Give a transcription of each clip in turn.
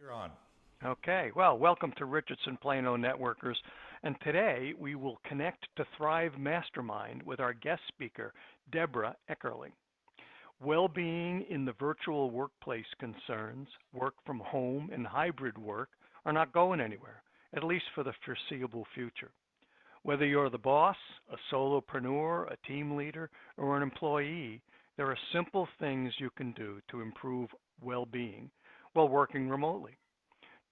You're on. Okay, well, welcome to Richardson Plano Networkers, and today we will connect to Thrive Mastermind with our guest speaker, Debra Eckerling. Well-being in the virtual workplace concerns, work from home and hybrid work are not going anywhere, at least for the foreseeable future. Whether you're the boss, a solopreneur, a team leader, or an employee, there are simple things you can do to improve well-being while working remotely.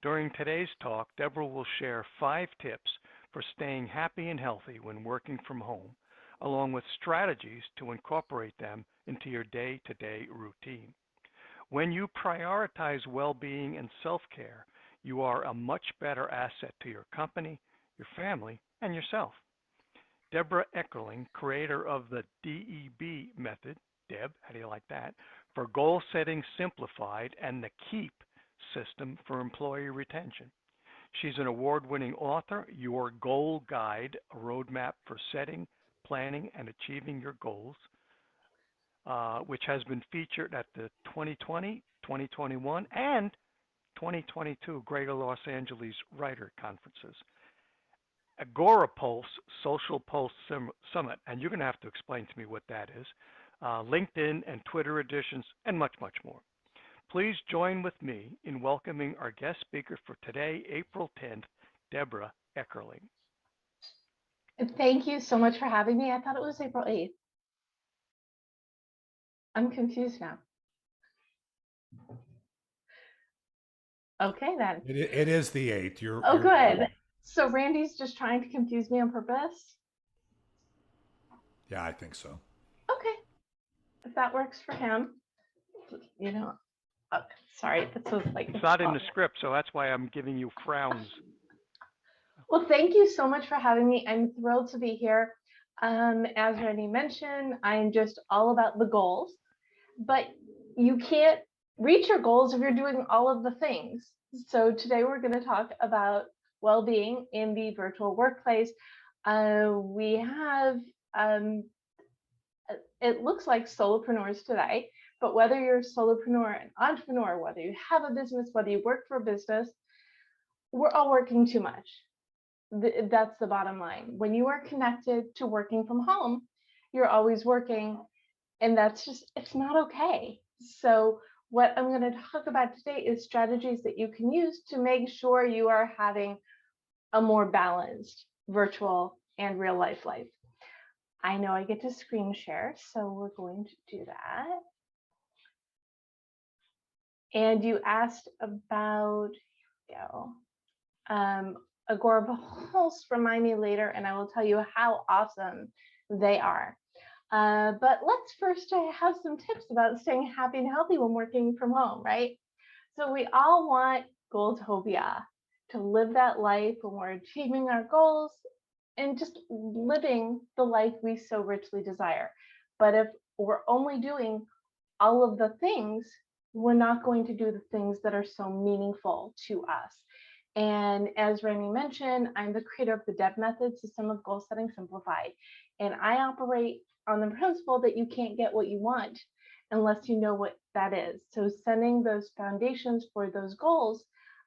During today's talk, Debra will share 5 tips for staying happy and healthy when working from home, along with strategies to incorporate them into your day-to-day routine. When you prioritize well-being and self-care, you are a much better asset to your company, your family, and yourself. Debra Eckerling, creator of the DEB method, Deb, how do you like that, for goal setting simplified, and the KEEP system for employee retention. She's an award-winning author, Your Goal Guide, a roadmap for setting, planning, and achieving your goals, which has been featured at the 2020, 2021, and 2022 Greater Los Angeles Writer Conferences. Agora Pulse, Social Pulse Summit, and you're going to have to explain to me what that is, LinkedIn and Twitter editions, and much, much more. Please join with me in welcoming our guest speaker for today, April 10th, Debra Eckerling. Thank you so much for having me. I thought it was April 8th. I'm confused now. Okay, then. It is the 8th. You're good. right. So Randy's just trying to confuse me on purpose? Yeah, I think so. Okay. If that works for him, you know. Oh, sorry, this was like. It's not in the script, so that's why I'm giving you frowns. Well, thank you so much for having me. I'm thrilled to be here. As Randy mentioned, I'm just all about the goals, but you can't reach your goals if you're doing all of the things. So today we're going to talk about well-being in the virtual workplace. We have, it looks like solopreneurs today, but whether you're a solopreneur, an entrepreneur, whether you have a business, whether you work for a business, we're all working too much. That's the bottom line. When you are connected to working from home, you're always working, and that's just, it's not okay. So what I'm going to talk about today is strategies that you can use to make sure you are having a more balanced virtual and real life. I know I get to screen share, so we're going to do that. And you asked about, Agora Pulse, remind me later, and I will tell you how awesome they are. But let's first have some tips about staying happy and healthy when working from home, right? So we all want Goaltopia, to live that life when we're achieving our goals and just living the life we so richly desire. But if we're only doing all of the things, we're not going to do the things that are so meaningful to us. And as Randy mentioned, I'm the creator of the DEB method, System of Goal Setting Simplified. And I operate on the principle that you can't get what you want unless you know what that is. So setting those foundations for those goals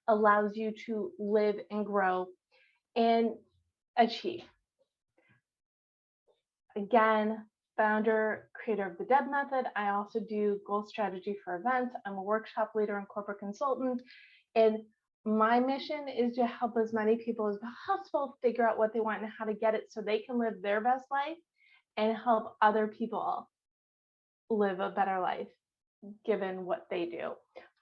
allows you to live and grow and achieve. Again, founder, creator of the DEB method. I also do goal strategy for events. I'm a workshop leader and corporate consultant. And my mission is to help as many people as possible figure out what they want and how to get it so they can live their best life and help other people live a better life given what they do.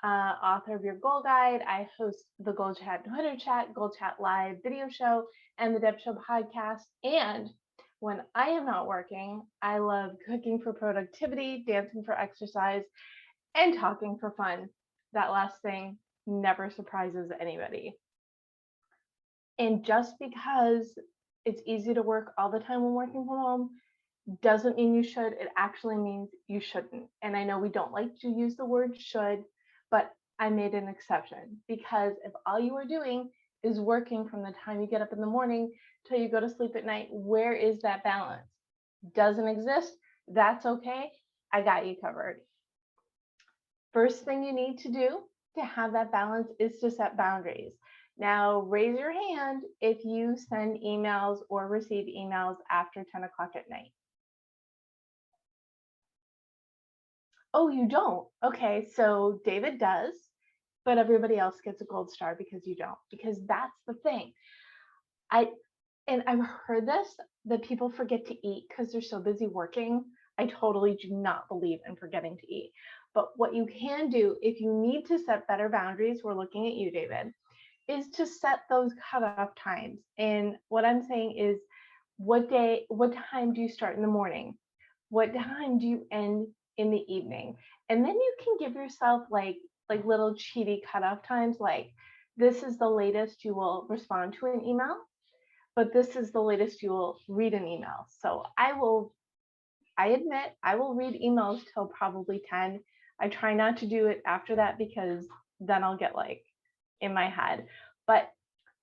Author of Your Goal Guide. I host the Goal Chat Twitter chat, Goal Chat Live video show, and the Deb Show podcast. And when I am not working, I love cooking for productivity, dancing for exercise, and talking for fun. That last thing never surprises anybody. And just because it's easy to work all the time when working from home doesn't mean you should. It actually means you shouldn't. And I know we don't like to use the word should, but I made an exception, because if all you are doing is working from the time you get up in the morning till you go to sleep at night, where is that balance? Doesn't exist. That's okay. I got you covered. First thing you need to do to have that balance is to set boundaries. Now, raise your hand if you send emails or receive emails after 10 o'clock at night. Oh, you don't? Okay, so David does, but everybody else gets a gold star because you don't, because that's the thing. I've heard this, that people forget to eat because they're so busy working. I totally do not believe in forgetting to eat. But what you can do if you need to set better boundaries, we're looking at you, David, is to set those cutoff times. And what I'm saying is, what time do you start in the morning? What time do you end in the evening? And then you can give yourself like little cheaty cutoff times, like this is the latest you will respond to an email, but this is the latest you will read an email. So I admit I will read emails till probably 10. I try not to do it after that because then I'll get like in my head. But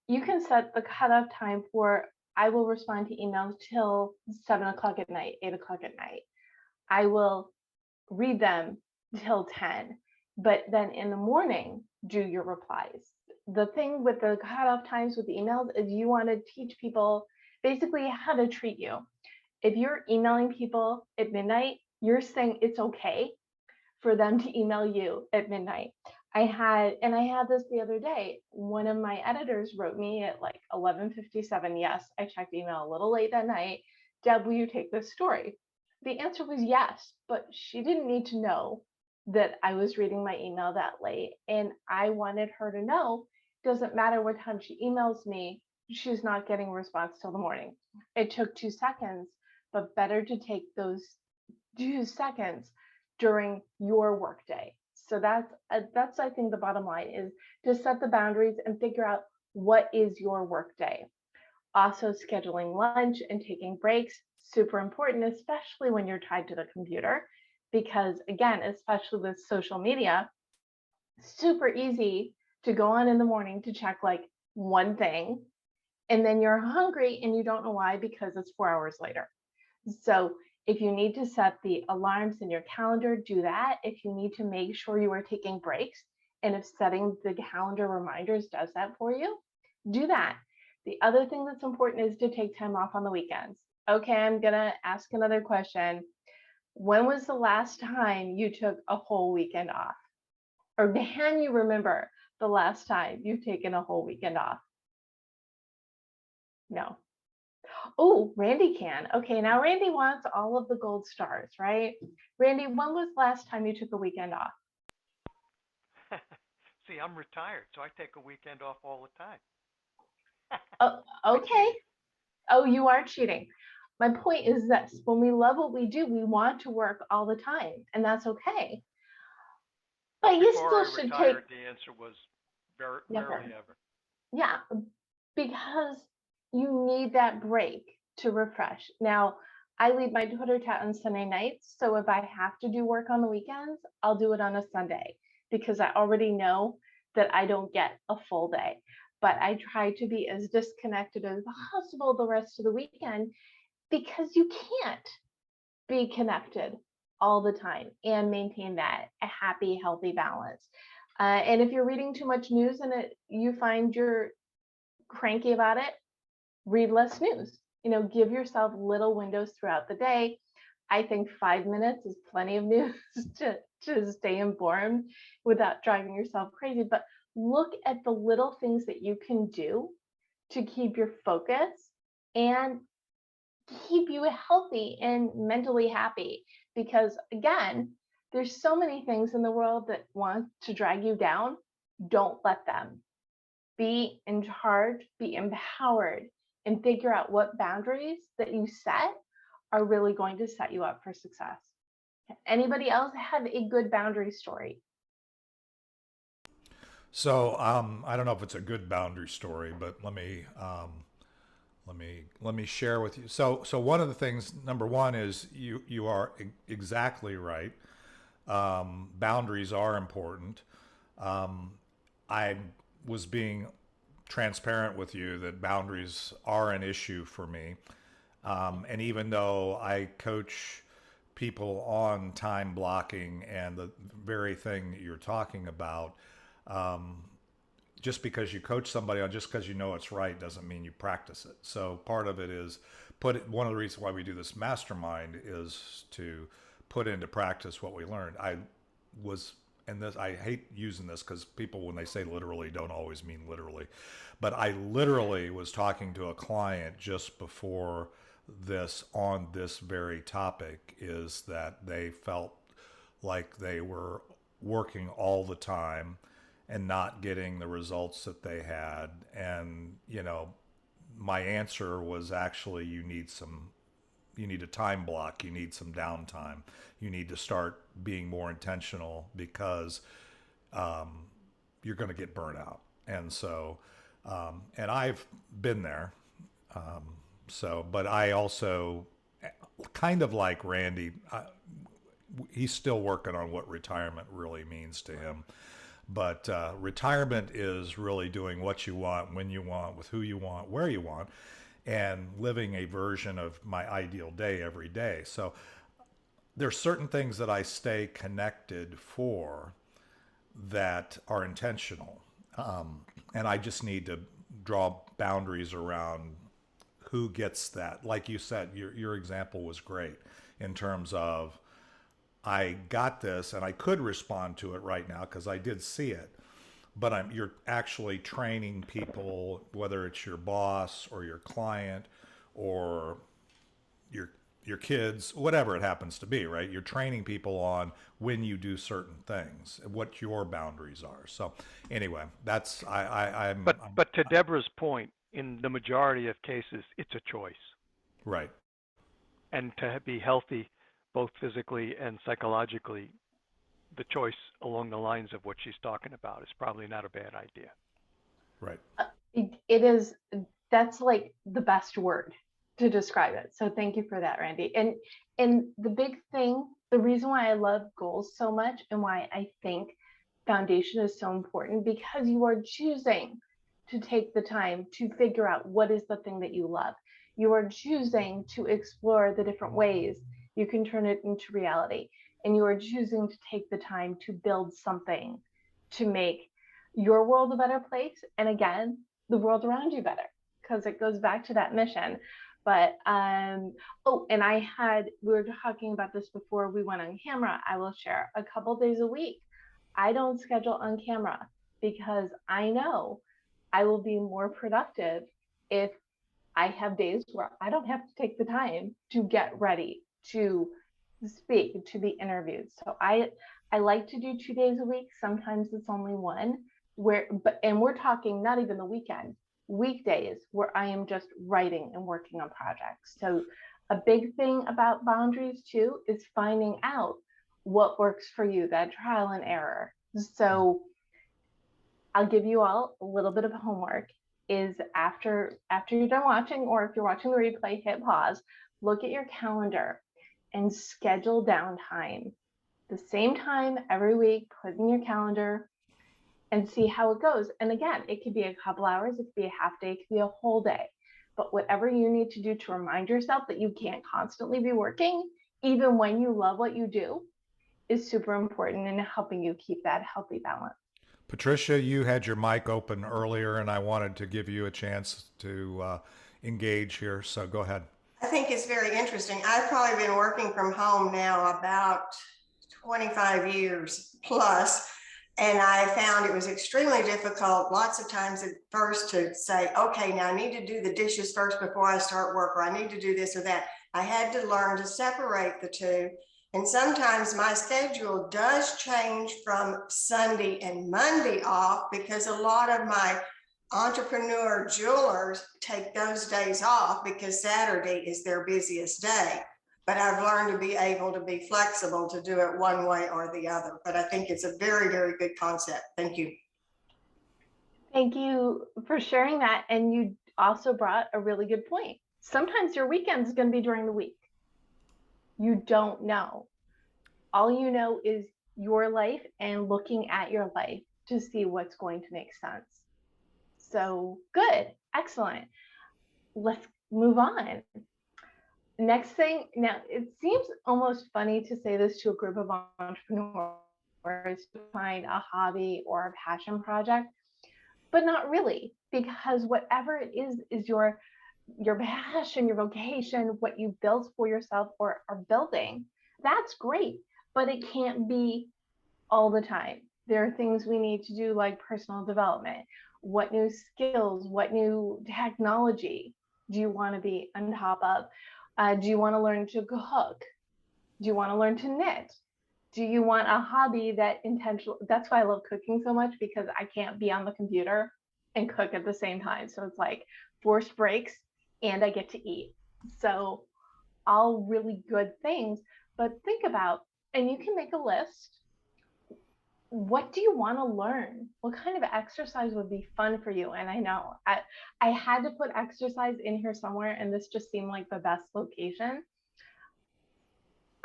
you can set the cutoff time for I will respond to emails till 7 o'clock at night, 8 o'clock at night. I will read them till 10, but then in the morning, do your replies. The thing with the cutoff times with the emails is you want to teach people basically how to treat you. If you're emailing people at midnight, you're saying it's okay for them to email you at midnight. I had this the other day. One of my editors wrote me at like 11:57. Yes, I checked email a little late that night. Deb, will you take this story? The answer was yes, but she didn't need to know that I was reading my email that late. And I wanted her to know, doesn't matter what time she emails me, she's not getting a response till the morning. It took 2 seconds, but better to take those 2 seconds during your workday. So that's I think the bottom line is to set the boundaries and figure out what is your workday. Also, scheduling lunch and taking breaks, super important, especially when you're tied to the computer, because again, especially with social media, super easy to go on in the morning to check like one thing, and then you're hungry and you don't know why because it's 4 hours later. So if you need to set the alarms in your calendar, do that. If you need to make sure you are taking breaks, and if setting the calendar reminders does that for you, do that. The other thing that's important is to take time off on the weekends. Okay, I'm gonna ask another question. When was the last time you took a whole weekend off? Or can you remember the last time you've taken a whole weekend off? No. Oh, Randy can. Okay, now Randy wants all of the gold stars, right? Randy, when was the last time you took a weekend off? See, I'm retired, so I take a weekend off all the time. Oh, I okay. cheated. Oh, you are cheating. My point is this, when we love what we do, we want to work all the time, and that's okay. But you Before still I should take retired, the answer was rarely never. ever. Yeah, because you need that break to refresh. Now, I leave my daughter to on Sunday nights, so if I have to do work on the weekends, I'll do it on a Sunday because I already know that I don't get a full day. But I try to be as disconnected as possible the rest of the weekend because you can't be connected all the time and maintain that a happy, healthy balance. And if you're reading too much news and you find you're cranky about it, read less news. Give yourself little windows throughout the day. I think 5 minutes is plenty of news to stay informed without driving yourself crazy. But look at the little things that you can do to keep your focus and keep you healthy and mentally happy. Because again, there's so many things in the world that want to drag you down. Don't let them. Be in charge, be empowered, and figure out what boundaries that you set are really going to set you up for success. Anybody else have a good boundary story? So I don't know if it's a good boundary story, but let me share with you. So one of the things, number one, is you are exactly right. Boundaries are important. I was being transparent with you that boundaries are an issue for me. And even though I coach people on time blocking and the very thing that you're talking about, just because you coach somebody on just because you know it's right doesn't mean you practice it. So part of it is one of the reasons why we do this mastermind is to put into practice what we learned. I hate using this because people, when they say literally, don't always mean literally, but I literally was talking to a client just before this on this very topic, is that they felt like they were working all the time and not getting the results that they had. And, my answer was actually, you need a time block, you need some downtime, you need to start being more intentional, because you're going to get burnt out. And so, and I've been there. But I also, kind of like Randy, he's still working on what retirement really means to him. But retirement is really doing what you want, when you want, with who you want, where you want, and living a version of my ideal day every day. So there's certain things that I stay connected for that are intentional. And I just need to draw boundaries around who gets that. Like you said, your example was great in terms of, I got this and I could respond to it right now because I did see it, but you're actually training people, whether it's your boss or your client or your kids, whatever it happens to be, right? You're training people on when you do certain things, what your boundaries are. So anyway, that's I'm But to Debra's point, in the majority of cases, it's a choice. right. And to be healthy, both physically and psychologically, the choice along the lines of what she's talking about is probably not a bad idea. Right. It is, that's like the best word to describe it. So thank you for that, Randy. And the big thing, the reason why I love goals so much and why I think foundation is so important, because you are choosing to take the time to figure out what is the thing that you love. You are choosing to explore the different ways you can turn it into reality. And you are choosing to take the time to build something to make your world a better place. And again, the world around you better, because it goes back to that mission. But, and we were talking about this before we went on camera. I will share a couple days a week. I don't schedule on camera because I know I will be more productive if I have days where I don't have to take the time to get ready to speak, to be interviewed. So I like to do 2 days a week. Sometimes it's only one, and we're talking not even the weekend, weekdays where I am just writing and working on projects. So a big thing about boundaries too is finding out what works for you, that trial and error. So I'll give you all a little bit of homework. Is after you're done watching, or if you're watching the replay, hit pause, look at your calendar and schedule downtime. The same time every week, put in your calendar and see how it goes. And again, it could be a couple hours, it could be a half day, it could be a whole day. But whatever you need to do to remind yourself that you can't constantly be working, even when you love what you do, is super important in helping you keep that healthy balance. Patricia, you had your mic open earlier, and I wanted to give you a chance to engage here. So go ahead. I think it's very interesting. I've probably been working from home now about 25 years plus, and I found it was extremely difficult lots of times at first to say, okay, now I need to do the dishes first before I start work, or I need to do this or that. I had to learn to separate the two. And sometimes my schedule does change from Sunday and Monday off, because a lot of my entrepreneur jewelers take those days off because Saturday is their busiest day. But I've learned to be able to be flexible to do it one way or the other. But I think it's a very, very good concept. Thank you. Thank you for sharing that. And you also brought a really good point. Sometimes your weekend is going to be during the week. You don't know. All you know is your life and looking at your life to see what's going to make sense. So good, excellent. Let's move on. Next thing, now it seems almost funny to say this to a group of entrepreneurs, hours to find a hobby or a passion project, but not really, because whatever it is your passion, your vocation, what you built for yourself or are building, that's great, but it can't be all the time. There are things we need to do like personal development. What new skills, what new technology do you want to be on top of? Do you want to learn to cook? Do you want to learn to knit? Do you want a hobby that intentional? That's why I love cooking so much, because I can't be on the computer and cook at the same time. So it's like forced breaks and I get to eat. So all really good things, but think about, and you can make a list. What do you want to learn? What kind of exercise would be fun for you? And I know I had to put exercise in here somewhere, and this just seemed like the best location.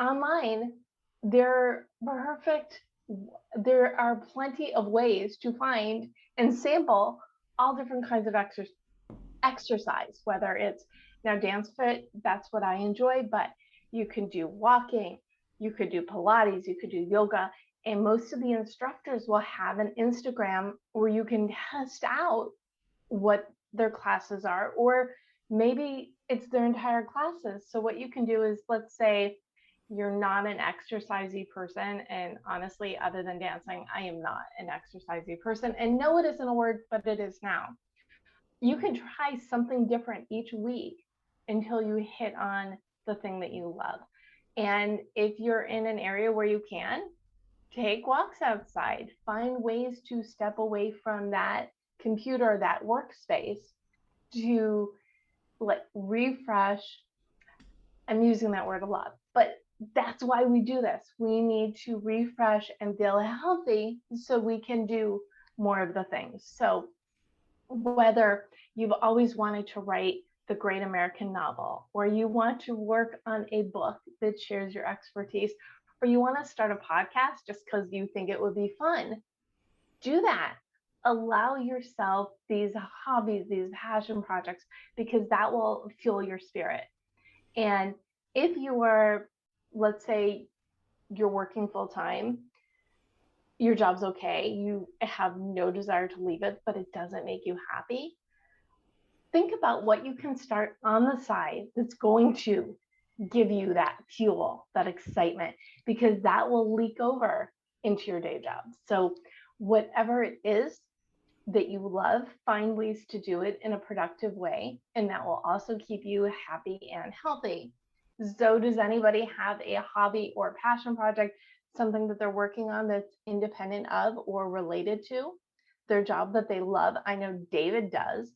Online, there are plenty of ways to find and sample all different kinds of exercise, whether it's now Dance Fit, that's what I enjoy, but you can do walking, you could do Pilates, you could do yoga, and most of the instructors will have an Instagram where you can test out what their classes are, or maybe it's their entire classes. So what you can do is, let's say you're not an exercisey person, and honestly, other than dancing, I am not an exercisey person. And no, it isn't a word, but it is now. You can try something different each week until you hit on the thing that you love. And if you're in an area where you can, take walks outside, find ways to step away from that computer, that workspace, to like refresh. I'm using that word a lot, but that's why we do this. We need to refresh and feel healthy so we can do more of the things. So whether you've always wanted to write the great American novel, or you want to work on a book that shares your expertise, or you want to start a podcast just because you think it would be fun, do that. Allow yourself these hobbies, these passion projects, because that will fuel your spirit. And if you are, let's say you're working full time, your job's okay, you have no desire to leave it, but it doesn't make you happy, think about what you can start on the side that's going to give you that fuel, that excitement, because that will leak over into your day job. So whatever it is that you love, find ways to do it in a productive way, and that will also keep you happy and healthy. So does anybody have a hobby or passion project, something that they're working on that's independent of or related to their job that they love? I know David does,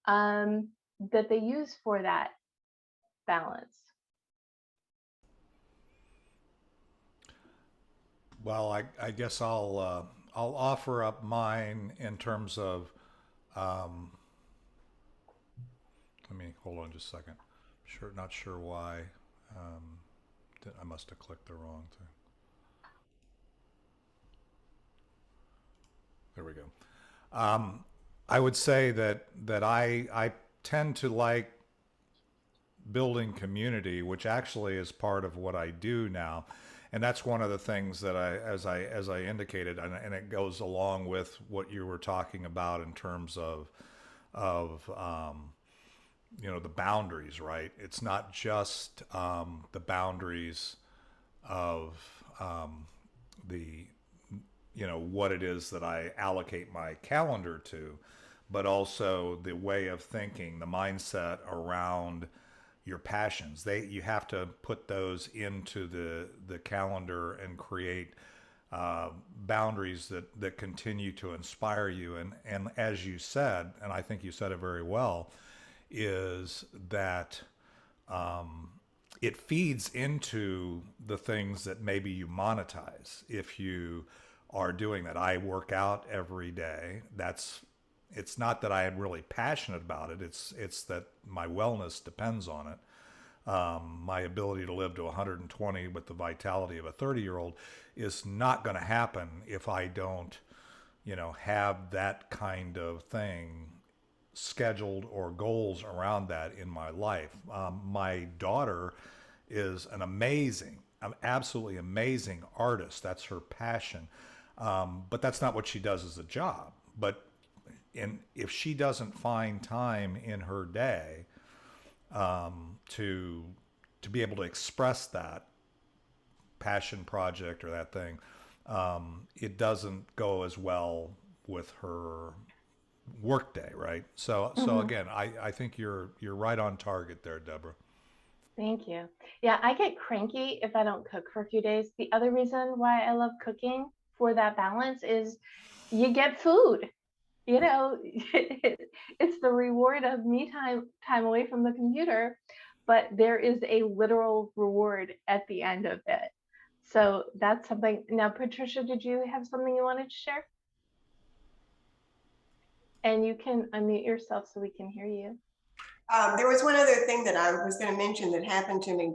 that they use for that balance. Well, I guess I'll offer up mine in terms of, let me hold on just a second. Not sure why. I must have clicked the wrong thing. There we go. I would say that I tend to like building community, which actually is part of what I do now. And that's one of the things that as I indicated, and it goes along with what you were talking about in terms of the boundaries, right? It's not just the boundaries of the what it is that I allocate my calendar to, but also the way of thinking, the mindset around your passions. You have to put those into the calendar and create boundaries that continue to inspire you. And as you said, and I think you said it very well, is that it feeds into the things that maybe you monetize if you are doing that. I work out every day. It's not that I am really passionate about it. It's that my wellness depends on it. My ability to live to 120 with the vitality of a 30-year-old is not going to happen if I don't, have that kind of thing scheduled or goals around that in my life. My daughter is an amazing an absolutely amazing artist. That's her passion. But that's not what she does as a job. But if she doesn't find time in her day to be able to express that passion project or that thing, it doesn't go as well with her workday, right? So again, I think you're right on target there, Deborah. Thank you. Yeah, I get cranky if I don't cook for a few days. The other reason why I love cooking for that balance is you get food. You know, it's the reward of me time away from the computer, but there is a literal reward at the end of it. So that's something. Now, Patricia, did you have something you wanted to share? And you can unmute yourself so we can hear you. There was one other thing that I was going to mention that happened to me.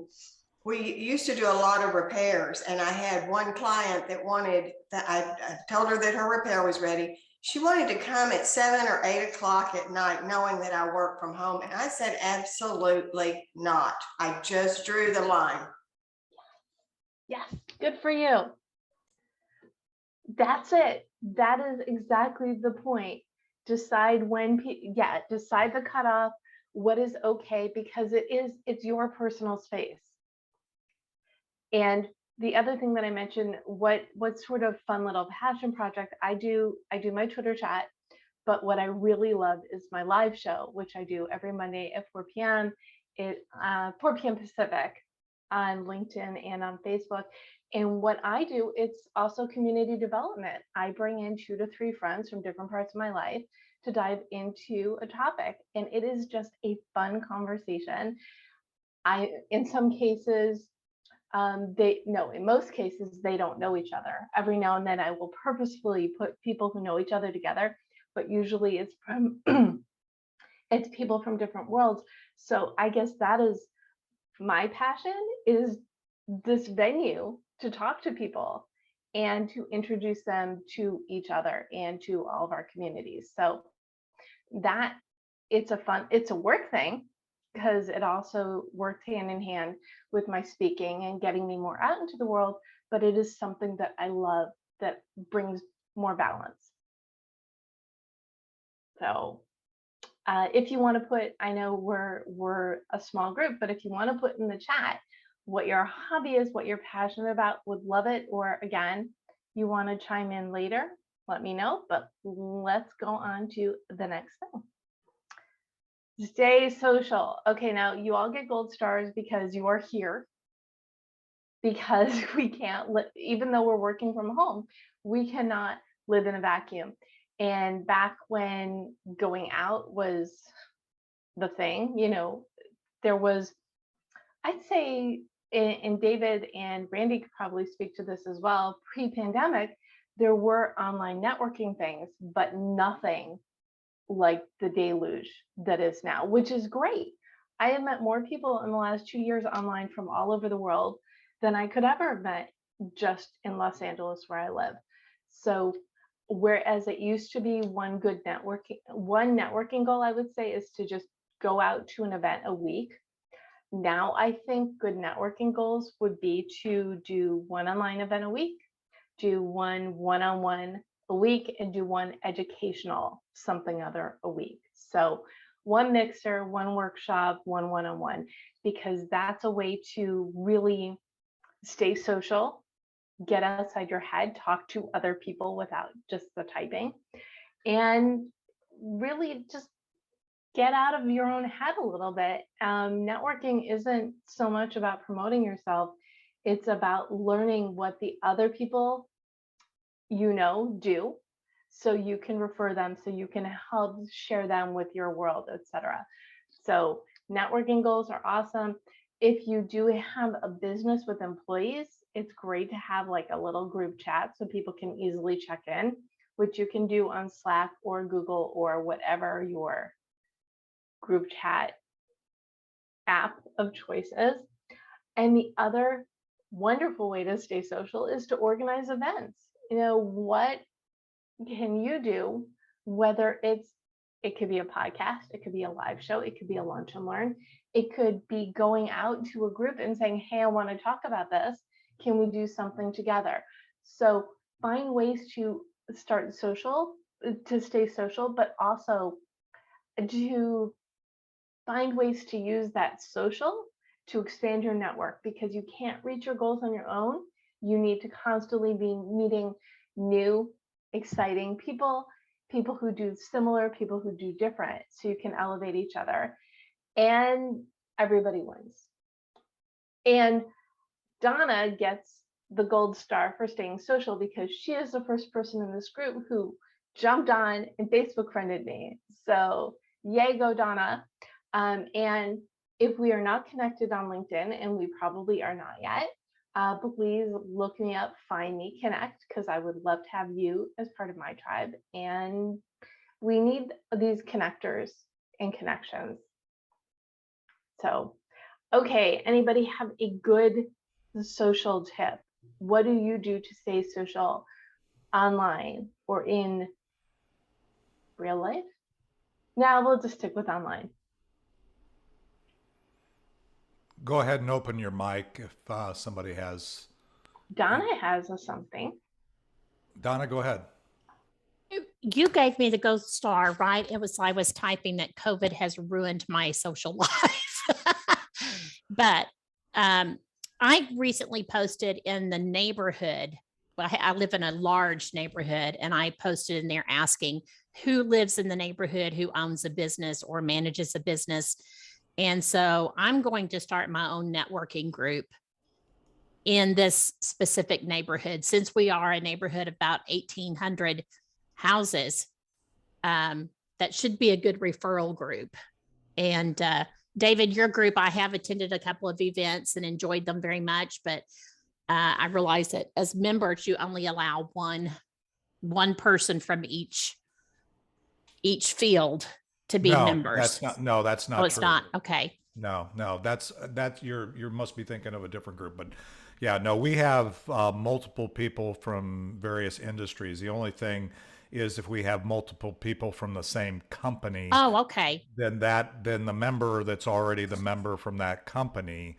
We used to do a lot of repairs, and I had one client that wanted that I told her that her repair was ready. She wanted to come at 7 or 8 o'clock at night, knowing that I work from home. And I said, absolutely not. I just drew the line. Yes, good for you. That's it. That is exactly the point. Decide when, decide the cutoff, what is okay, because it's your personal space. And the other thing that I mentioned, what sort of fun little passion project I do my Twitter chat, but what I really love is my live show, which I do every Monday at 4 p.m. 4 p.m. Pacific on LinkedIn and on Facebook. And what I do, it's also community development. I bring in 2 to 3 friends from different parts of my life to dive into a topic. And it is just a fun conversation. In some cases, in most cases, they don't know each other. Every now and then I will purposefully put people who know each other together, but usually it's from it's people from different worlds. So I guess that is my passion, is this venue to talk to people and to introduce them to each other and to all of our communities. So that it's a work thing, because it also works hand in hand with my speaking and getting me more out into the world, but it is something that I love, that brings more balance. So if you want to put, I know we're a small group, but if you want to put in the chat what your hobby is, what you're passionate about, would love it. Or again, you want to chime in later, let me know. But let's go on to the next thing. Stay social. Okay, now you all get gold stars because you are here, because we can't live, even though we're working from home, we cannot live in a vacuum. And back when going out was the thing, there was, I'd say, and David and Randy could probably speak to this as well, pre-pandemic, there were online networking things, but nothing like the deluge that is now, which is great. I have met more people in the last 2 years online from all over the world than I could ever have met just in Los Angeles, where I live. So whereas it used to be one networking goal, I would say, is to just go out to an event a week. Now I think good networking goals would be to do one online event a week, do one one-on-one a week, and do one educational something other a week. So one mixer, one workshop, one one-on-one, because that's a way to really stay social, get outside your head, talk to other people without just the typing, and really just get out of your own head a little bit. Networking isn't so much about promoting yourself. It's about learning what the other people do, so you can refer them, so you can help share them with your world, etc. So networking goals are awesome. If you do have a business with employees, it's great to have like a little group chat so people can easily check in, which you can do on Slack or Google or whatever your group chat app of choice is. And the other wonderful way to stay social is to organize events. What can you do? Whether it could be a podcast, it could be a live show, it could be a lunch and learn, it could be going out to a group and saying, hey, I want to talk about this. Can we do something together? So find ways to start social, to stay social, but also to find ways to use that social to expand your network, because you can't reach your goals on your own. You need to constantly be meeting new, exciting people, people who do similar, people who do different, so you can elevate each other, and everybody wins. And Donna gets the gold star for staying social because she is the first person in this group who jumped on and Facebook friended me. So yay, go Donna. And if we are not connected on LinkedIn, and we probably are not yet, please look me up, find me, connect, because I would love to have you as part of my tribe. And we need these connectors and connections. So, okay, anybody have a good social tip? What do you do to stay social online or in real life? Now we'll just stick with online. Go ahead and open your mic if somebody has. Donna has something. Donna, go ahead. You gave me the gold star, right? It was, I was typing that COVID has ruined my social life. But I recently posted in the neighborhood. Well, I live in a large neighborhood, and I posted in there asking who lives in the neighborhood, who owns a business or manages a business. And so I'm going to start my own networking group in this specific neighborhood. Since we are a neighborhood of about 1,800 houses, that should be a good referral group. And David, your group, I have attended a couple of events and enjoyed them very much, but I realize that as members, you only allow one person from each field to be members. That's not. No, that's not. Oh, it's true. not. Okay. No, that's you must be thinking of a different group, but yeah, no, we have multiple people from various industries. The only thing is if we have multiple people from the same company. Oh, okay. Then the member that's already the member from that company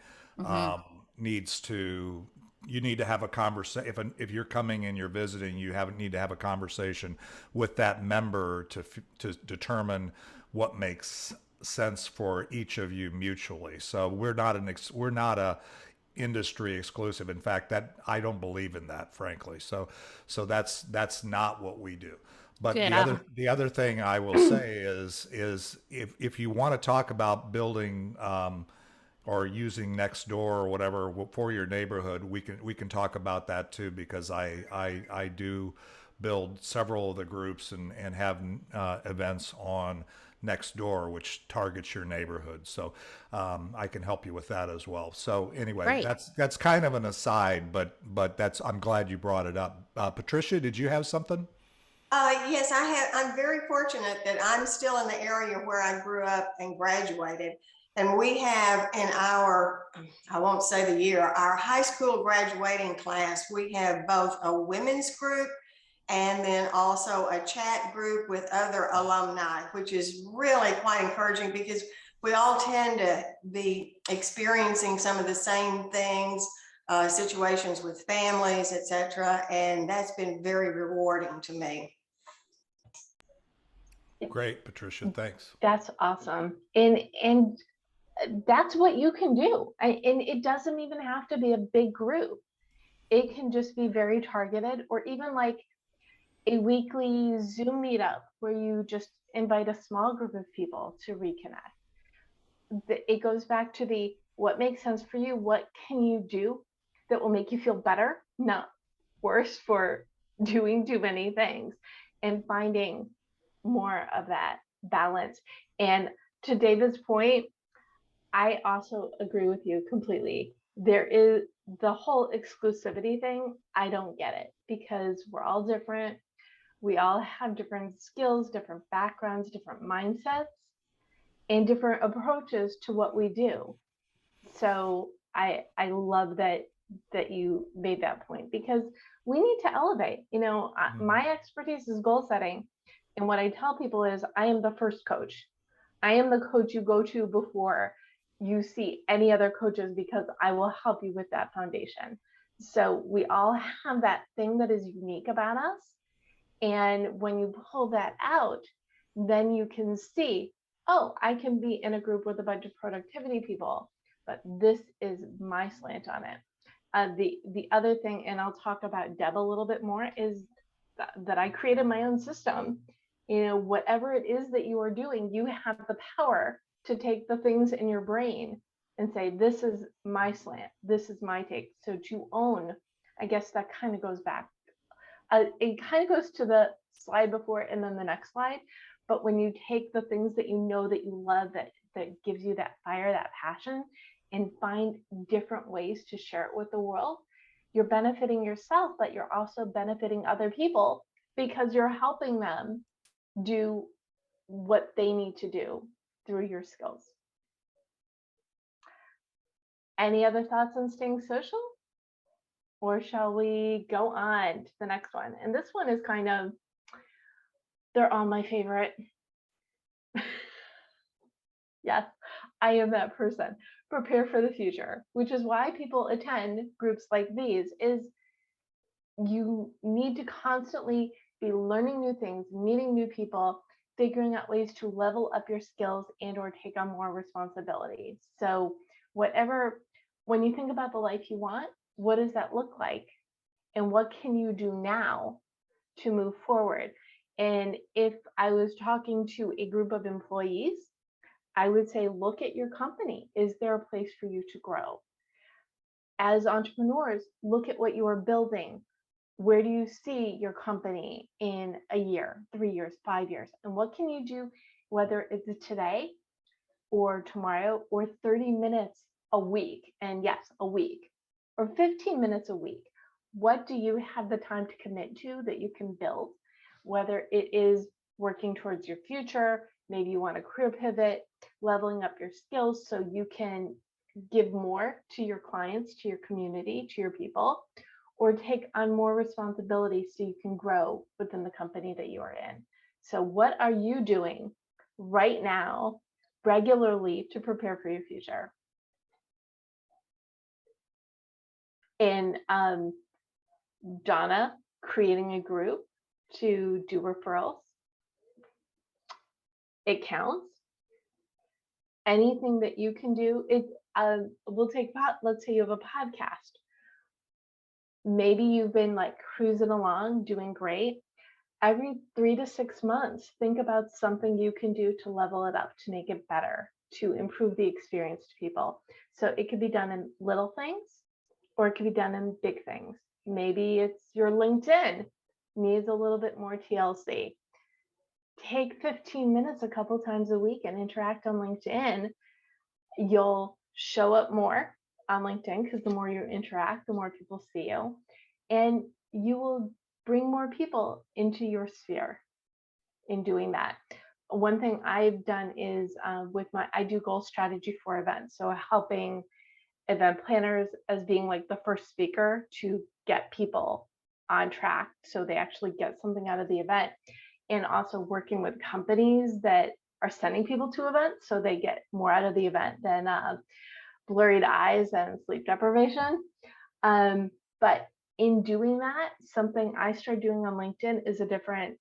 needs to. You need to have a conversation. If you're coming and you're visiting, you need to have a conversation with that member to determine what makes sense for each of you mutually. So we're not a industry exclusive. In fact, that I don't believe in that, frankly. So that's not what we do. But the other thing I will say is if you want to talk about building or using Nextdoor or whatever for your neighborhood, we can talk about that too, because I do build several of the groups and have events on Nextdoor, which targets your neighborhood. So I can help you with that as well. So anyway, Great. that's kind of an aside, but I'm glad you brought it up. Patricia, did you have something? Yes, I have. I'm very fortunate that I'm still in the area where I grew up and graduated. And we have in our, I won't say the year, our high school graduating class, we have both a women's group and then also a chat group with other alumni, which is really quite encouraging because we all tend to be experiencing some of the same things, situations with families, etc. And that's been very rewarding to me. Great, Patricia, thanks. That's awesome. And that's what you can do. And it doesn't even have to be a big group. It can just be very targeted, or even like a weekly Zoom meetup where you just invite a small group of people to reconnect. It goes back to what makes sense for you. What can you do that will make you feel better, not worse for doing too many things, and finding more of that balance. And to David's point, I also agree with you completely. There is the whole exclusivity thing. I don't get it, because we're all different. We all have different skills, different backgrounds, different mindsets, and different approaches to what we do. So I love that you made that point, because we need to elevate. My expertise is goal setting. And what I tell people is I am the first coach. I am the coach you go to before you see any other coaches, because I will help you with that foundation. So we all have that thing that is unique about us. And when you pull that out, then you can see, oh, I can be in a group with a bunch of productivity people, but this is my slant on it. The other thing, and I'll talk about Deb a little bit more, is that I created my own system. You know, whatever it is that you are doing, you have the power to take the things in your brain and say, this is my slant, this is my take. So to own, I guess that kind of goes back. It kind of goes to the slide before and then the next slide. But when you take the things that you know that you love, that gives you that fire, that passion, and find different ways to share it with the world, you're benefiting yourself, but you're also benefiting other people because you're helping them do what they need to do through your skills. Any other thoughts on staying social? Or shall we go on to the next one? And this one is kind of, they're all my favorite. Yes, I am that person. Prepare for the future, which is why people attend groups like these, is you need to constantly be learning new things, meeting new people, figuring out ways to level up your skills and or take on more responsibilities. So when you think about the life you want, what does that look like? And what can you do now to move forward? And if I was talking to a group of employees, I would say, look at your company. Is there a place for you to grow? As entrepreneurs, look at what you are building. Where do you see your company in a year, 3 years, 5 years? And what can you do, whether it's today or tomorrow or 30 minutes a week? And yes, a week, or 15 minutes a week. What do you have the time to commit to that you can build? Whether it is working towards your future, maybe you want a career pivot, leveling up your skills so you can give more to your clients, to your community, to your people, or take on more responsibility so you can grow within the company that you are in. So what are you doing right now regularly to prepare for your future? And Donna, creating a group to do referrals. It counts. Anything that you can do, let's say you have a podcast. Maybe you've been like cruising along, doing great. Every 3 to 6 months, think about something you can do to level it up, to make it better, to improve the experience to people. So it could be done in little things, or it could be done in big things. Maybe it's your LinkedIn needs a little bit more TLC. Take 15 minutes a couple times a week and interact on LinkedIn. You'll show up more on LinkedIn because the more you interact, the more people see you, and you will bring more people into your sphere in doing that. One thing I've done is I do goal strategy for events. So helping event planners as being like the first speaker to get people on track so they actually get something out of the event. And also working with companies that are sending people to events so they get more out of the event than blurred eyes and sleep deprivation. But in doing that, something I started doing on LinkedIn is a different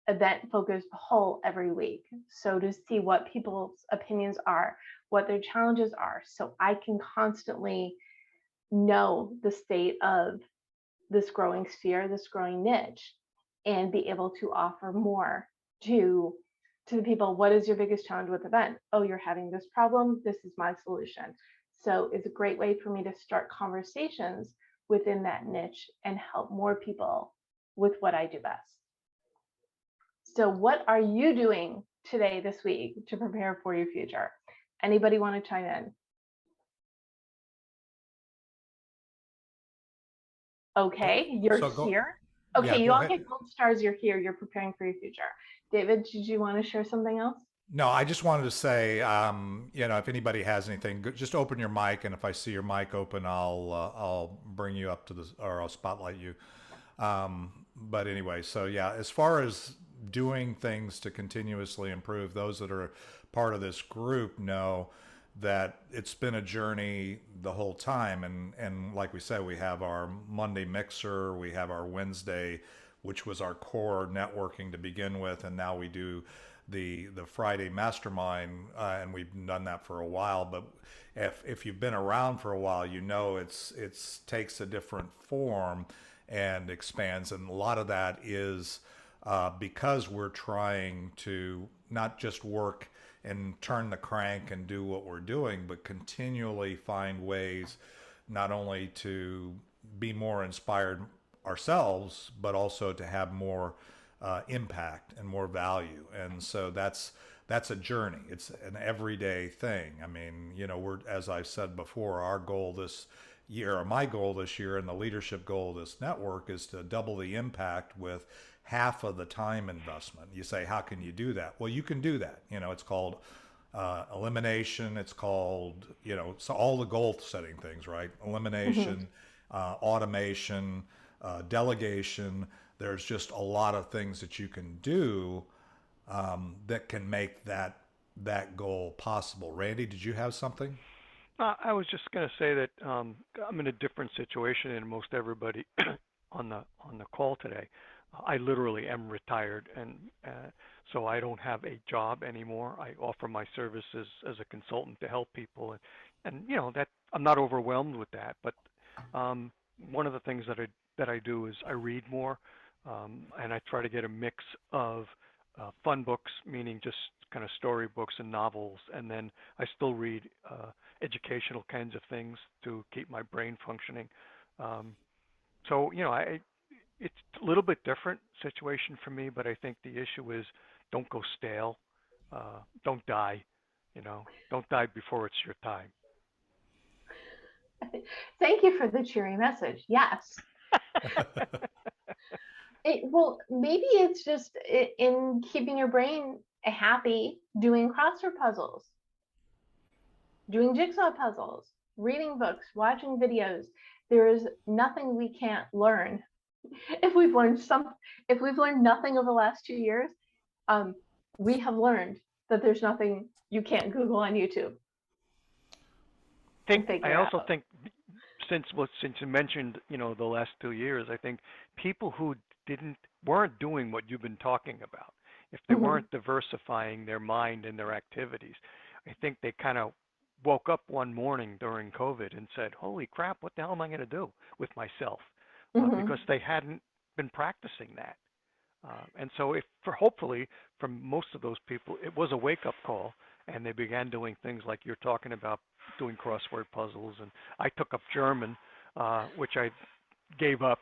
event focused poll every week. So to see what people's opinions are, what their challenges are, so I can constantly know the state of this growing sphere, this growing niche, and be able to offer more to the people. What is your biggest challenge with the event? Oh, you're having this problem. This is my solution. So it's a great way for me to start conversations within that niche and help more people with what I do best. So what are you doing today, this week, to prepare for your future? Anybody want to chime in? Okay, you're here. Okay, Yeah, you all ahead. get gold stars. You're here. You're preparing for your future. David, did you want to share something else? No, I just wanted to say, if anybody has anything, just open your mic, and if I see your mic open, I'll bring you up to or I'll spotlight you. But anyway, so yeah, as far as doing things to continuously improve, those that are part of this group know that it's been a journey the whole time. And like we said, we have our Monday mixer, we have our Wednesday, which was our core networking to begin with. And now we do the Friday Mastermind, and we've done that for a while. But if you've been around for a while, you know it's takes a different form and expands. And a lot of that is because we're trying to not just work and turn the crank and do what we're doing, but continually find ways not only to be more inspired ourselves, but also to have more impact and more value. And so that's a journey. It's an everyday thing. I mean, you know, we're, as I've said before, our goal this year, or my goal this year, and the leadership goal of this network is to double the impact with half of the time investment. You say, how can you do that? Well, you can do that. You know, it's called elimination. It's called, you know, so all the goal setting things, right? Elimination, automation, delegation. There's just a lot of things that you can do that can make that goal possible. Randy, did you have something? I was just going to say that I'm in a different situation than most everybody on the call today. I literally am retired, and so I don't have a job anymore. I offer my services as a consultant to help people, and you know that I'm not overwhelmed with that. But one of the things that I do is I read more, and I try to get a mix of fun books, meaning just kind of storybooks and novels, and then I still read educational kinds of things to keep my brain functioning. So you know, it's a little bit different situation for me, but I think the issue is don't go stale, don't die, you know, don't die before it's your time. Thank you for the cheery message. Yes. Well, maybe it's just in keeping your brain happy, doing crossword puzzles, doing jigsaw puzzles, reading books, watching videos. There is nothing we can't learn. If we've learned nothing over the last 2 years, we have learned that there's nothing you can't Google on YouTube. I also think since you mentioned, you know, the last 2 years, I think people who weren't doing what you've been talking about, if they weren't diversifying their mind and their activities, I think they kind of woke up one morning during COVID and said, holy crap, what the hell am I going to do with myself? Because they hadn't been practicing that. And so hopefully for most of those people, it was a wake-up call, and they began doing things like you're talking about, doing crossword puzzles. And I took up German, which I gave up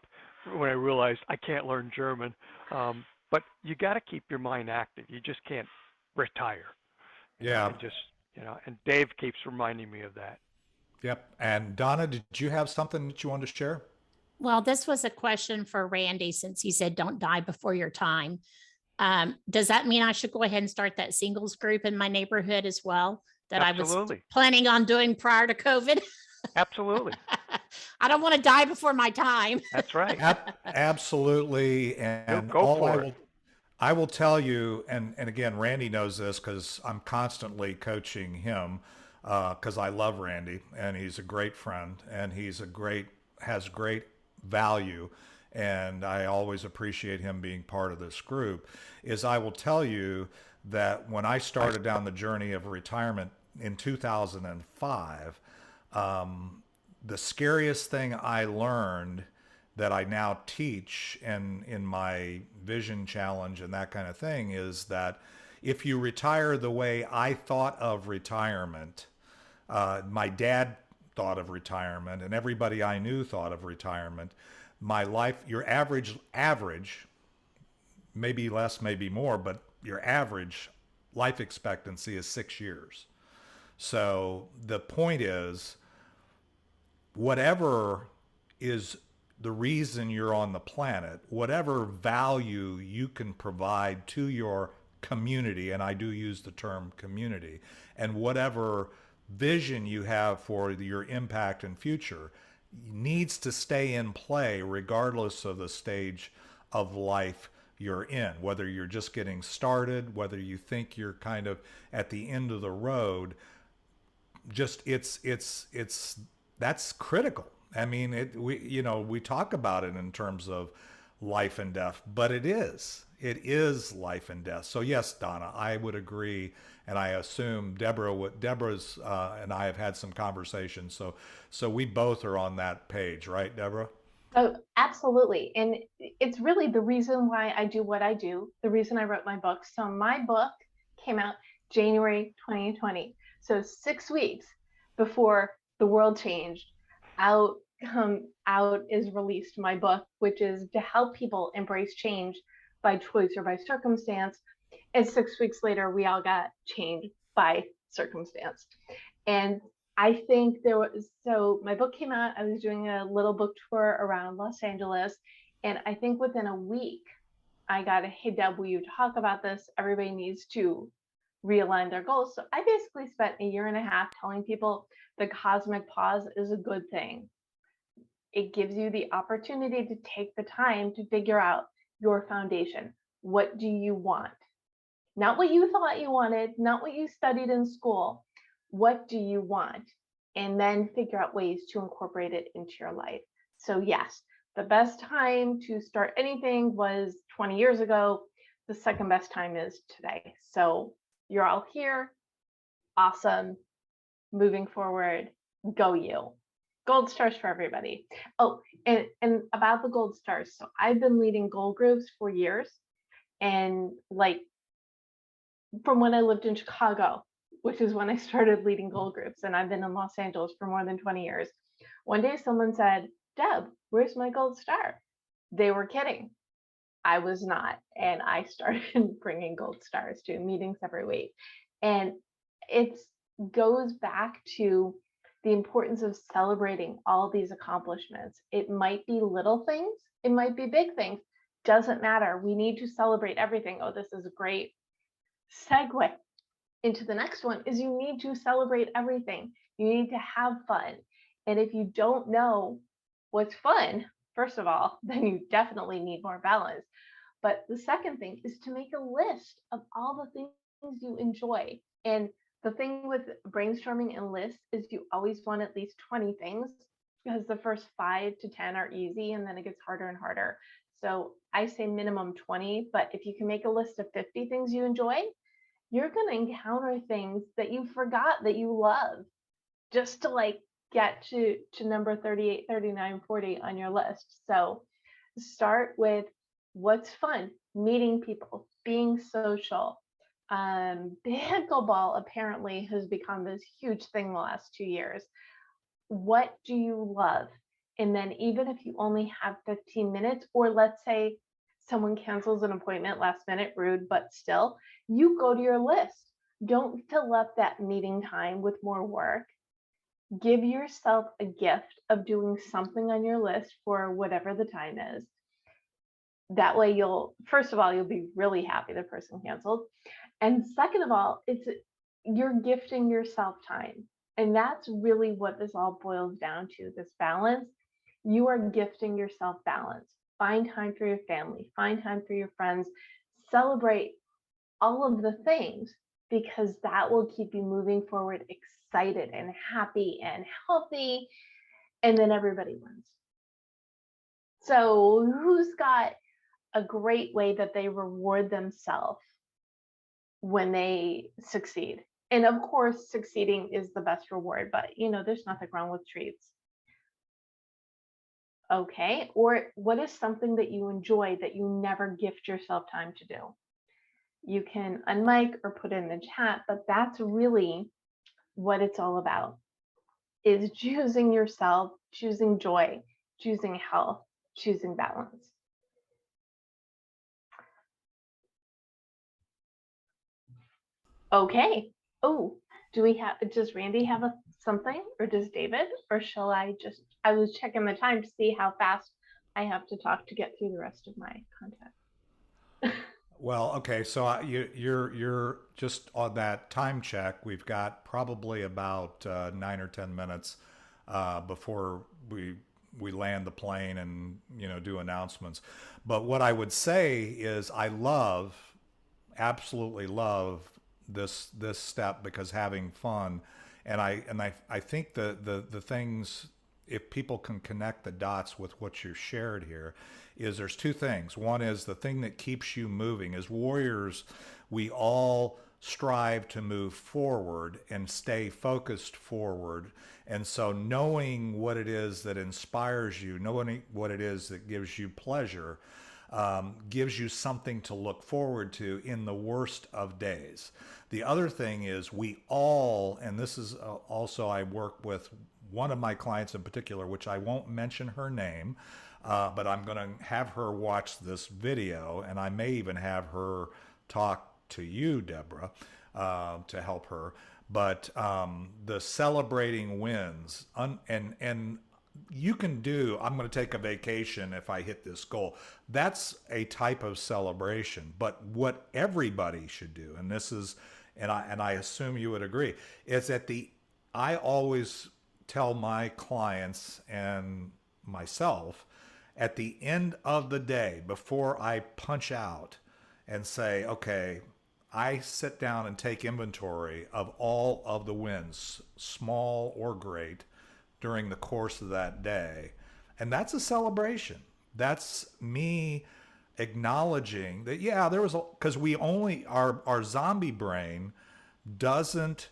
when I realized I can't learn German. But you got to keep your mind active. You just can't retire. Yeah. And just, you know, and Dave keeps reminding me of that. Yep. And Donna, did you have something that you wanted to share? Well, this was a question for Randy, since he said don't die before your time. Does that mean I should go ahead and start that singles group in my neighborhood as well that Absolutely. I was planning on doing prior to COVID? Absolutely. I don't want to die before my time. That's right. Absolutely. And Go for it. I will tell you, and again, Randy knows this because I'm constantly coaching him because I love Randy, and he's a great friend, and has great value, and I always appreciate him being part of this group. Is I will tell you that when I started down the journey of retirement in 2005, the scariest thing I learned that I now teach and in my vision challenge and that kind of thing is that if you retire the way I thought of retirement, my dad thought of retirement and everybody I knew thought of retirement, my life, your average, maybe less, maybe more, but your average life expectancy is 6 years. So the point is, whatever is the reason you're on the planet, whatever value you can provide to your community, and I do use the term community, and whatever vision you have for your impact and future needs to stay in play regardless of the stage of life you're in, whether you're just getting started, whether you think you're kind of at the end of the road. just that's critical. I mean, we talk about it in terms of life and death, but it is life and death. So yes, Donna, I would agree. And I assume Deborah's and I have had some conversations. So we both are on that page, right, Deborah? Oh, absolutely. And it's really the reason why I do what I do, the reason I wrote my book. So my book came out January 2020. So 6 weeks before the world changed, out is released my book, which is to help people embrace change by choice or by circumstance. And 6 weeks later, we all got changed by circumstance. And I think so my book came out, I was doing a little book tour around Los Angeles. And I think within a week, I got a, hey, Deb, will you talk about this? Everybody needs to realign their goals. So I basically spent a year and a half telling people the cosmic pause is a good thing. It gives you the opportunity to take the time to figure out your foundation. What do you want? Not what you thought you wanted, not what you studied in school. What do you want? And then figure out ways to incorporate it into your life. So yes, the best time to start anything was 20 years ago. The second best time is today. So you're all here. Awesome. Moving forward, go you. Gold stars for everybody. Oh, and about the gold stars. So I've been leading goal groups for years. And like from when I lived in Chicago, which is when I started leading goal groups, and I've been in Los Angeles for more than 20 years. One day someone said, Deb, where's my gold star? They were kidding. I was not. And I started bringing gold stars to meetings every week. And it goes back to the importance of celebrating all these accomplishments. It might be little things, it might be big things, doesn't matter. We need to celebrate everything. Oh, this is a great segue into the next one is you need to celebrate everything. You need to have fun. And if you don't know what's fun, first of all, then you definitely need more balance. But the second thing is to make a list of all the things you enjoy. And the thing with brainstorming and lists is you always want at least 20 things because the first 5 to 10 are easy and then it gets harder and harder. So I say minimum 20, but if you can make a list of 50 things you enjoy, you're going to encounter things that you forgot that you love just to like get to number 38, 39, 40 on your list. So start with what's fun, meeting people, being social. Pickleball apparently has become this huge thing the last 2 years. What do you love? And then even if you only have 15 minutes, or let's say someone cancels an appointment last minute, rude, but still, you go to your list. Don't fill up that meeting time with more work. Give yourself a gift of doing something on your list for whatever the time is. That way you'll, first of all, you'll be really happy the person canceled. And second of all, you're gifting yourself time. And that's really what this all boils down to, this balance. You are gifting yourself balance. Find time for your family, find time for your friends, celebrate all of the things, because that will keep you moving forward, excited and happy and healthy, and then everybody wins. So who's got a great way that they reward themselves when they succeed? And of course, succeeding is the best reward, but there's nothing wrong with treats. Okay, or what is something that you enjoy that you never gift yourself time to do? You can unmic or put it in the chat, but that's really what it's all about, is choosing yourself, choosing joy, choosing health, choosing balance. Okay. Oh, does Randy have something, or does David, or shall I was checking the time to see how fast I have to talk to get through the rest of my content. Well, okay, so you're just on that time check. We've got probably about 9 or 10 minutes before we land the plane and do announcements. But what I would say is I absolutely love this step, because having fun And I think the things, if people can connect the dots with what you shared here, is there's two things. One is the thing that keeps you moving. As warriors, we all strive to move forward and stay focused forward. And so knowing what it is that inspires you, knowing what it is that gives you pleasure, gives you something to look forward to in the worst of days. The other thing is we all, and this is also, I work with one of my clients in particular, which I won't mention her name, but I'm going to have her watch this video, and I may even have her talk to you, Debra, to help her. But the celebrating wins, and you can do, I'm going to take a vacation if I hit this goal. That's a type of celebration. But what everybody should do, and this is, and I assume you would agree, is I always tell my clients and myself at the end of the day, before I punch out and say, okay, I sit down and take inventory of all of the wins, small or great, during the course of that day. And that's a celebration. That's me acknowledging that, yeah, there was, because we only, our zombie brain doesn't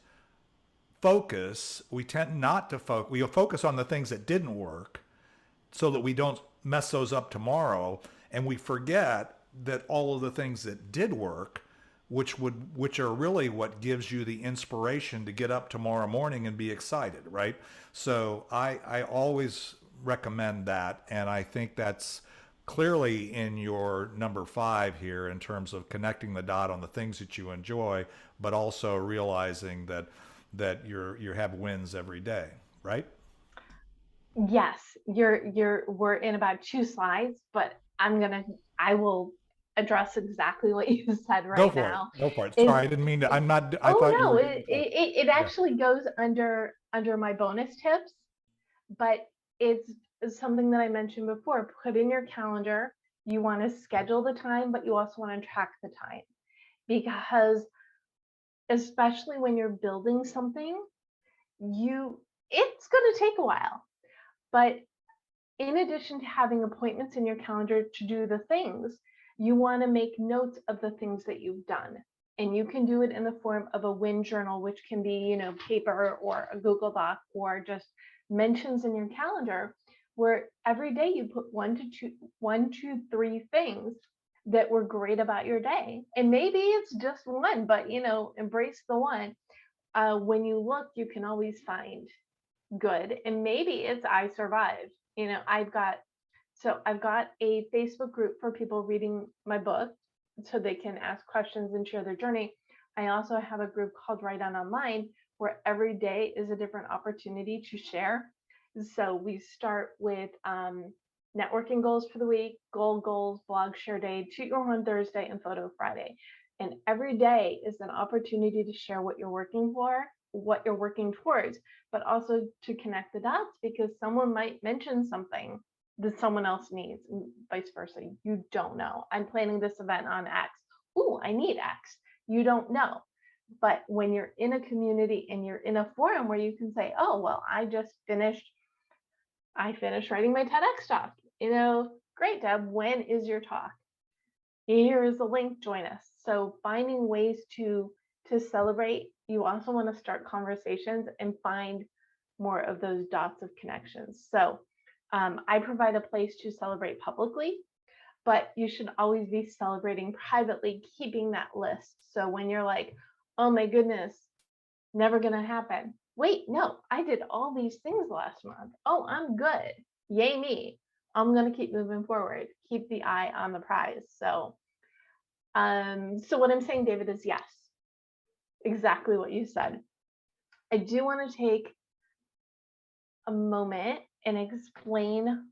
focus. We tend not to focus. We focus on the things that didn't work so that we don't mess those up tomorrow. And we forget that all of the things that did work, which are really what gives you the inspiration to get up tomorrow morning and be excited, right? So I always recommend that, and I think that's clearly in your number 5 here in terms of connecting the dot on the things that you enjoy, but also realizing that you have wins every day, right? Yes, we're in about 2 slides, but I will address exactly what you said Go right for now. it. Go for it. Is Sorry, I didn't mean to. I'm not. I Oh thought you no, were. it Yeah. actually goes under my bonus tips, but it's something that I mentioned before. Put in your calendar. You want to schedule the time, but you also want to track the time, because especially when you're building something, it's going to take a while. But in addition to having appointments in your calendar to do the things, you want to make notes of the things that you've done. And you can do it in the form of a win journal, which can be, paper or a Google Doc, or just mentions in your calendar, where every day you put 1 to 3 things that were great about your day. And maybe it's just one, but embrace the one. When you look, you can always find good. And maybe it's I survived. I've got a Facebook group for people reading my book so they can ask questions and share their journey. I also have a group called Write On Online, where every day is a different opportunity to share. So we start with networking goals for the week, goals, blog share day, Toot Your Horn Thursday, and Photo Friday. And every day is an opportunity to share what you're working for, what you're working towards, but also to connect the dots, because someone might mention something that someone else needs, and vice versa. You don't know. I'm planning this event on X. Ooh, I need X. You don't know. But when you're in a community and you're in a forum where you can say, oh, well, I finished writing my TEDx talk. Great, Deb, when is your talk? Here is the link, join us. So finding ways to celebrate. You also want to start conversations and find more of those dots of connections. So I provide a place to celebrate publicly, but you should always be celebrating privately, keeping that list. So when you're like, oh my goodness, never gonna happen. Wait, no, I did all these things last month. Oh, I'm good. Yay me. I'm gonna keep moving forward. Keep the eye on the prize. So what I'm saying, David, is yes, exactly what you said. I do want to take a moment and explain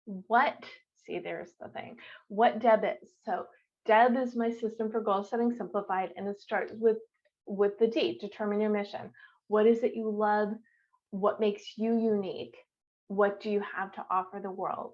what Deb is. So Deb is my system for goal setting simplified, and it starts with the D, determine your mission. What is it you love? What makes you unique? What do you have to offer the world?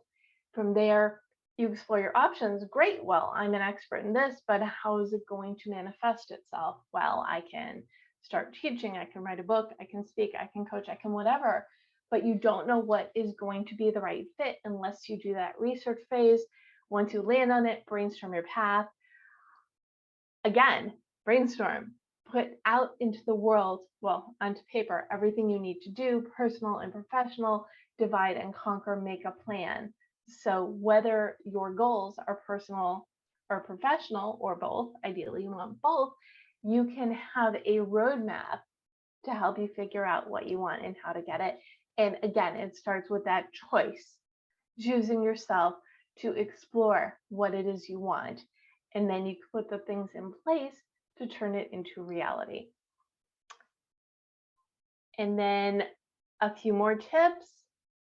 From there, you explore your options. Great. Well, I'm an expert in this, but how is it going to manifest itself? Well, I can start teaching, I can write a book, I can speak, I can coach, I can whatever, but you don't know what is going to be the right fit unless you do that research phase. Once you land on it, brainstorm your path. Again, brainstorm, put out into the world, well, onto paper, everything you need to do, personal and professional, divide and conquer, make a plan. So whether your goals are personal or professional or both, ideally you want both, you can have a roadmap to help you figure out what you want and how to get it. And again, it starts with that choice, choosing yourself to explore what it is you want. And then you put the things in place to turn it into reality. And then a few more tips.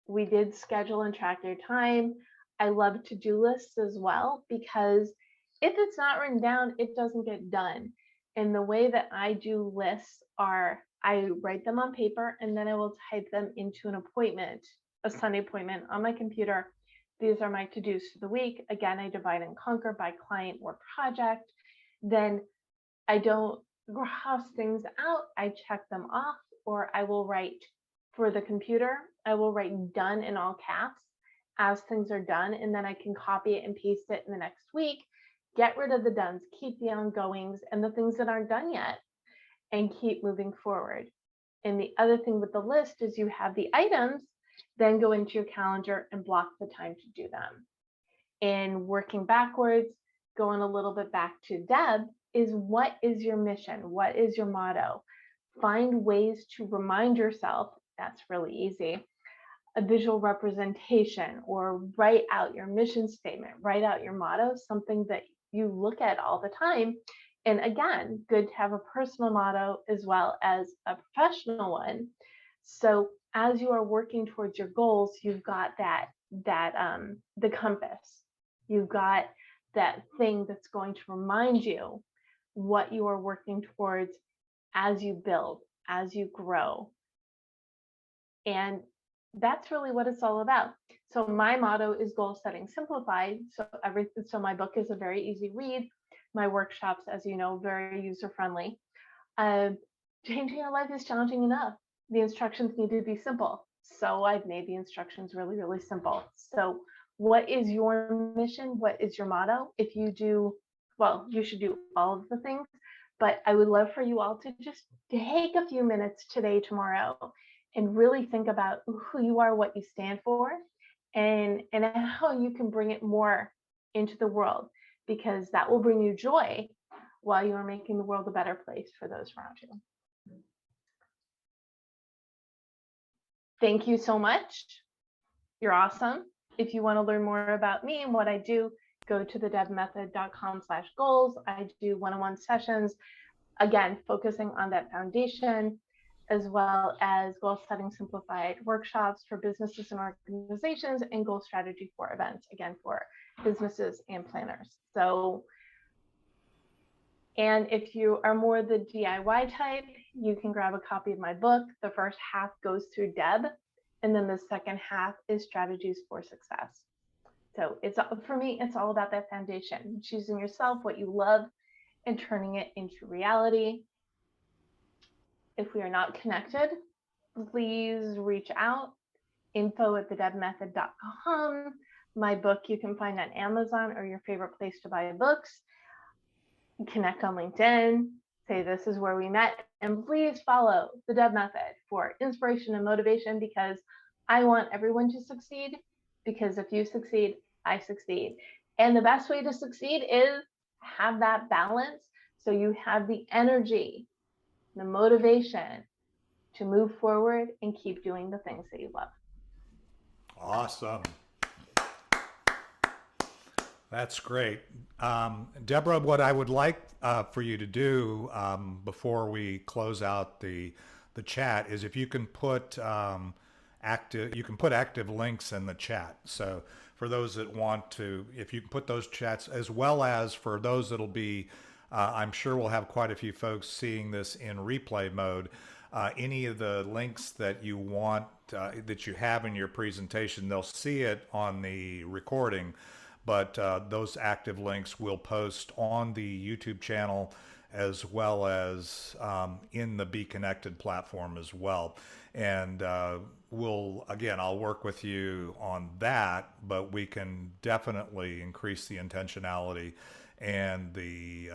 We did schedule and track your time. I love to-do lists as well, because if it's not written down, it doesn't get done. And the way that I do lists are I write them on paper and then I will type them into an appointment, a Sunday appointment on my computer. These are my to-dos for the week. Again, I divide and conquer by client or project. Then I don't cross things out. I check them off, or I will write for the computer. I will write done in all caps as things are done, and then I can copy it and paste it in the next week. Get rid of the dones, keep the ongoings and the things that aren't done yet, and keep moving forward. And the other thing with the list is you have the items, then go into your calendar and block the time to do them. And working backwards, going a little bit back to Deb, is what is your mission? What is your motto? Find ways to remind yourself, that's really easy, a visual representation, or write out your mission statement, write out your motto, something that you look at all the time. And again, good to have a personal motto as well as a professional one. So as you are working towards your goals, you've got the compass. You've got that thing that's going to remind you what you are working towards as you build, as you grow. And that's really what it's all about. So my motto is goal setting simplified. So my book is a very easy read. My workshops, as you know, very user friendly. Changing your life is challenging enough. The instructions need to be simple. So I've made the instructions really, really simple. So what is your mission? What is your motto? If you do, well, you should do all of the things, but I would love for you all to just take a few minutes today, tomorrow, and really think about who you are, what you stand for, and how you can bring it more into the world, because that will bring you joy while you are making the world a better place for those around you. Thank you so much. You're awesome. If you want to learn more about me and what I do, go to thedebmethod.com/goals. I do one-on-one sessions, again, focusing on that foundation, as well as goal setting simplified workshops for businesses and organizations, and goal strategy for events, again, for businesses and planners. So, and if you are more the DIY type, you can grab a copy of my book. The first half goes through Deb, and then the second half is strategies for success. So it's, for me, it's all about that foundation, choosing yourself, what you love, and turning it into reality. If we are not connected, please reach out, info@thedebmethod.com. My book you can find on Amazon or your favorite place to buy books. Connect on LinkedIn, say this is where we met, and please follow the Deb Method for inspiration and motivation, because I want everyone to succeed, because if you succeed, I succeed. And the best way to succeed is have that balance, so you have the energy, the motivation to move forward and keep doing the things that you love. Awesome. That's great. Debra, what I would like for you to do before we close out the chat is if you can put active links in the chat. So for those that want to, if you can put those chats, as well as for those that'll be, I'm sure we'll have quite a few folks seeing this in replay mode. Any of the links that you want, that you have in your presentation, they'll see it on the recording, but those active links will post on the YouTube channel as well as in the Be Connected platform as well. And I'll work with you on that, but we can definitely increase the intentionality and the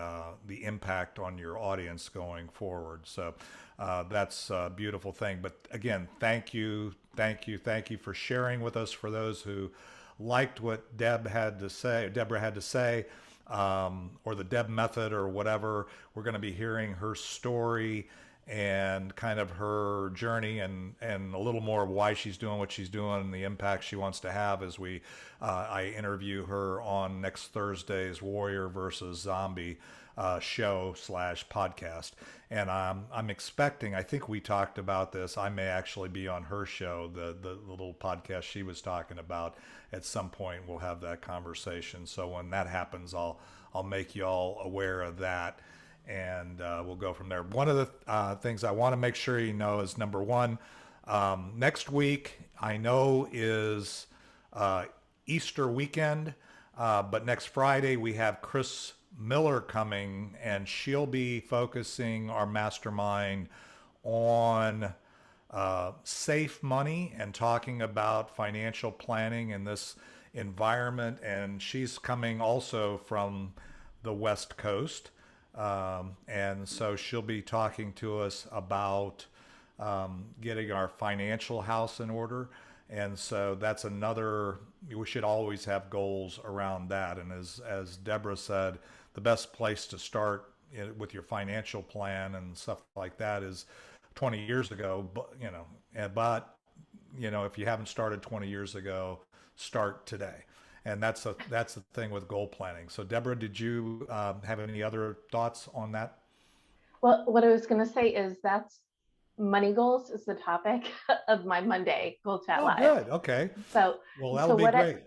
impact on your audience going forward. So that's a beautiful thing. But again, thank you for sharing with us. For those who liked what Deborah had to say, or the Deb method or whatever, we're going to be hearing her story and kind of her journey and a little more of why she's doing what she's doing and the impact she wants to have as I interview her on next Thursday's Warrior versus Zombie show / podcast. And I'm expecting, I think we talked about this, I may actually be on her show, the little podcast she was talking about. At some point we'll have that conversation. So when that happens, I'll make you all aware of that, and we'll go from there. One of the things I want to make sure you know is, number one, next week I know is Easter weekend, but next Friday we have Chris Miller coming, and she'll be focusing our mastermind on safe money and talking about financial planning in this environment. And she's coming also from the West Coast. And so she'll be talking to us about getting our financial house in order. And so that's another, we should always have goals around that. And as Deborah said, the best place to start with your financial plan and stuff like that is 20 years ago. But if you haven't started 20 years ago, start today. And that's the thing with goal planning. So Deborah, did you have any other thoughts on that? Well, what I was going to say is that's money goals is the topic of my Monday Goal Chat Live. Oh, good. Okay. So, that'll be great.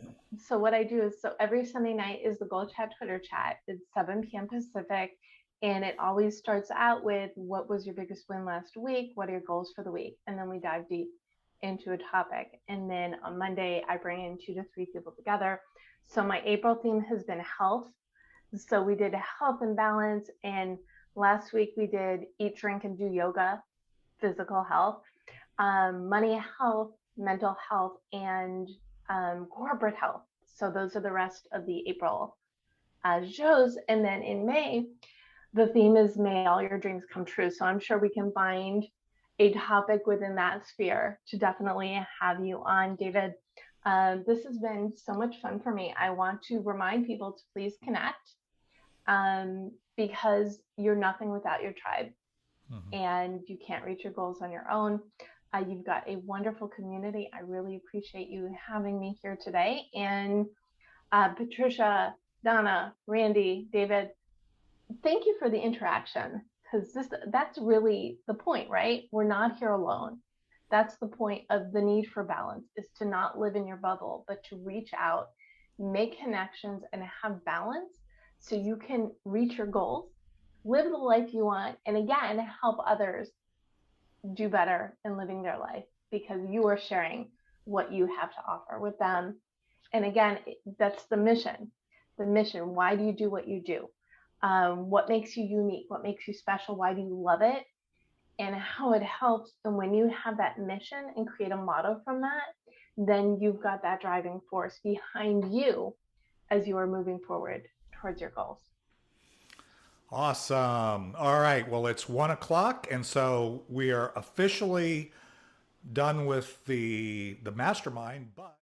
So what I do is, every Sunday night is the Goal Chat Twitter chat. It's 7 p.m. Pacific. And it always starts out with, what was your biggest win last week? What are your goals for the week? And then we dive deep into a topic. And then on Monday, I bring in 2 to 3 people together. So my April theme has been health. So we did health and balance. And last week we did eat, drink, and do yoga, physical health, money health, mental health, and corporate health. So those are the rest of the April shows. And then in May, the theme is May All Your Dreams Come True. So I'm sure we can find a topic within that sphere to definitely have you on, David. This has been so much fun for me. I want to remind people to please connect, because you're nothing without your tribe. Mm-hmm. And you can't reach your goals on your own. You've got a wonderful community. I really appreciate you having me here today. And Patricia, Donna, Randy, David, thank you for the interaction, because that's really the point, right? We're not here alone. That's the point of the need for balance, is to not live in your bubble, but to reach out, make connections, and have balance so you can reach your goals, live the life you want, and again, help others do better in living their life, because you are sharing what you have to offer with them. And again, that's the mission. The mission. Why do you do what you do? What makes you unique? What makes you special? Why do you love it? And how it helps. And when you have that mission and create a motto from that, then you've got that driving force behind you as you are moving forward towards your goals. Awesome. All right. Well, it's 1:00. And so we are officially done with the mastermind, but